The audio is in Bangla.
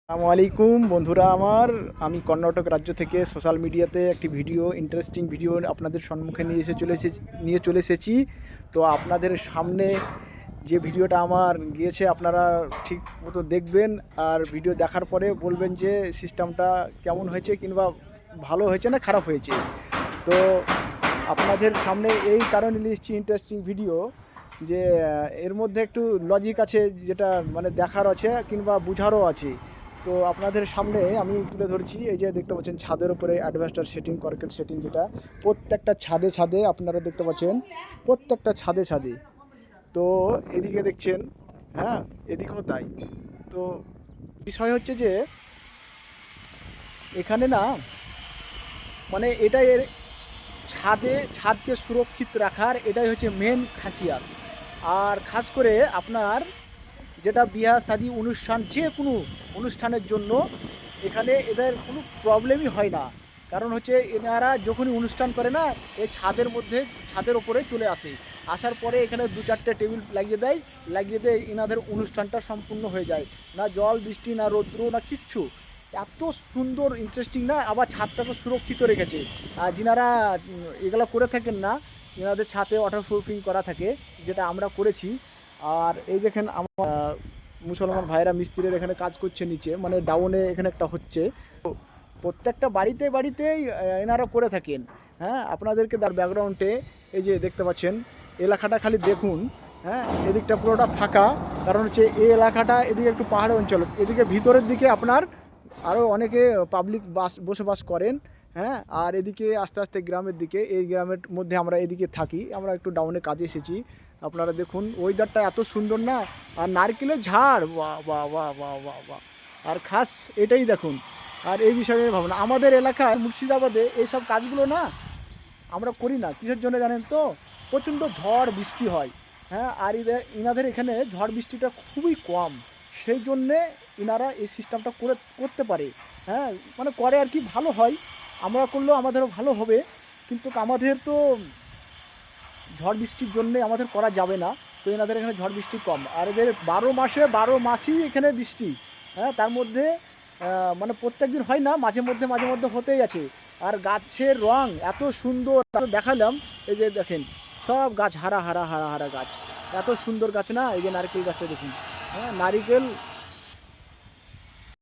আসসালামু আলাইকুম বন্ধুরা আমার। আমি কর্ণাটক রাজ্য থেকে সোশ্যাল মিডিয়াতে একটি ভিডিও, ইন্টারেস্টিং ভিডিও আপনাদের সম্মুখে নিয়ে চলে এসেছি। তো আপনাদের সামনে যে ভিডিওটা আমার গিয়েছে আপনারা ঠিক মতো দেখবেন, আর ভিডিও দেখার পরে বলবেন যে সিস্টেমটা কেমন হয়েছে কিংবা ভালো হয়েছে না খারাপ হয়েছে। তো আপনাদের সামনে এই কারণে নিয়ে এসেছি ইন্টারেস্টিং ভিডিও যে এর মধ্যে একটু লজিক আছে, যেটা মানে দেখার আছে কিংবা বোঝারও আছে। তো আপনাদের সামনে আমি তুলে ধরছি। এই যে দেখতে পাচ্ছেন ছাদের উপরে অ্যাডভাস্টার সেটিং, কর্কেট সেটিং, যেটা প্রত্যেকটা ছাদে ছাদে আপনারা দেখতে পাচ্ছেন, প্রত্যেকটা ছাদে ছাদে। তো এদিকে দেখছেন, হ্যাঁ এদিকেও তাই। তো বিষয় হচ্ছে যে এখানে না মানে এটা এর ছাদকে সুরক্ষিত রাখার এটাই হচ্ছে মেন খাসিয়াত। আর খাস করে আপনার যেটা বিয়া শাদী অনুষ্ঠান, যে কোনো অনুষ্ঠানের জন্য এখানে এদের কোনো প্রবলেমই হয় না। কারণ হচ্ছে এনারা যখনই অনুষ্ঠান করে না, এই ছাদের ওপরে চলে আসে, আসার পরে এখানে দু চারটে টেবিল লাগিয়ে দেয় এনাদের অনুষ্ঠানটা সম্পূর্ণ হয়ে যায়। না জল বৃষ্টি, না রৌদ্র, না কিচ্ছু। এত সুন্দর ইন্টারেস্টিং না, আবার ছাদটাকে সুরক্ষিত রেখেছে। আর যিনারা এগুলো করে থাকেন না, এনাদের ছাদে ওয়াটার প্রুফিং করা থাকে, যেটা আমরা করেছি। আর এই দেখেন আমার মুসলমান ভাইরা মিস্ত্রির এখানে কাজ করছে নিচে, মানে ডাউনে এখানে একটা হচ্ছে। প্রত্যেকটা বাড়িতেই এনারা করে থাকেন। হ্যাঁ, আপনাদেরকে তার ব্যাকগ্রাউন্ডে এই যে দেখতে পাচ্ছেন, এলাকাটা খালি দেখুন। হ্যাঁ, এদিকটা পুরোটা ফাঁকা, কারণ হচ্ছে এই এলাকাটা এদিকে একটু পাহাড়ি অঞ্চল, এদিকে ভিতরের দিকে আপনার আরও অনেকে পাবলিক বসবাস করেন। হ্যাঁ, আর এদিকে আস্তে আস্তে গ্রামের দিকে, এই গ্রামের মধ্যে আমরা এদিকে থাকি, আমরা একটু ডাউনে কাজে এসেছি। আপনারা দেখুন ওয়েদারটা এত সুন্দর না, আর নারকেলের ঝাড়, বাহ বাহ বাহ বাহ বাহ বাহ। আর খাস এটাই দেখুন। আর এই বিষয়ে ভাবনা আমাদের এলাকায় মুর্শিদাবাদে এইসব কাজগুলো না আমরা করি না। কিসের জন্য জানেন তো? প্রচণ্ড ঝড় বৃষ্টি হয়। হ্যাঁ, আর ইনাদের এখানে ঝড় বৃষ্টিটা খুবই কম, সেই জন্যে ইনারা এই সিস্টেমটা করতে পারে। হ্যাঁ, মানে করে আর কি, ভালো হয়। আমরা করলেও আমাদেরও ভালো হবে, কিন্তু আমাদের তো ঝড় বৃষ্টির জন্যে আমাদের করা যাবে না। তো এনাদের এখানে ঝড় বৃষ্টি কম, আর এদের 12 মাসই এখানে বৃষ্টি। হ্যাঁ, তার মধ্যে মানে প্রত্যেক দিন হয় না, মাঝে মধ্যে হতেই আছে। আর গাছের রং এত সুন্দর দেখালাম। এই যে দেখেন, সব গাছ হারা হারা হারা হারা গাছ, এত সুন্দর গাছ না। এই যে নারকেল গাছটা দেখুন, হ্যাঁ নারিকেল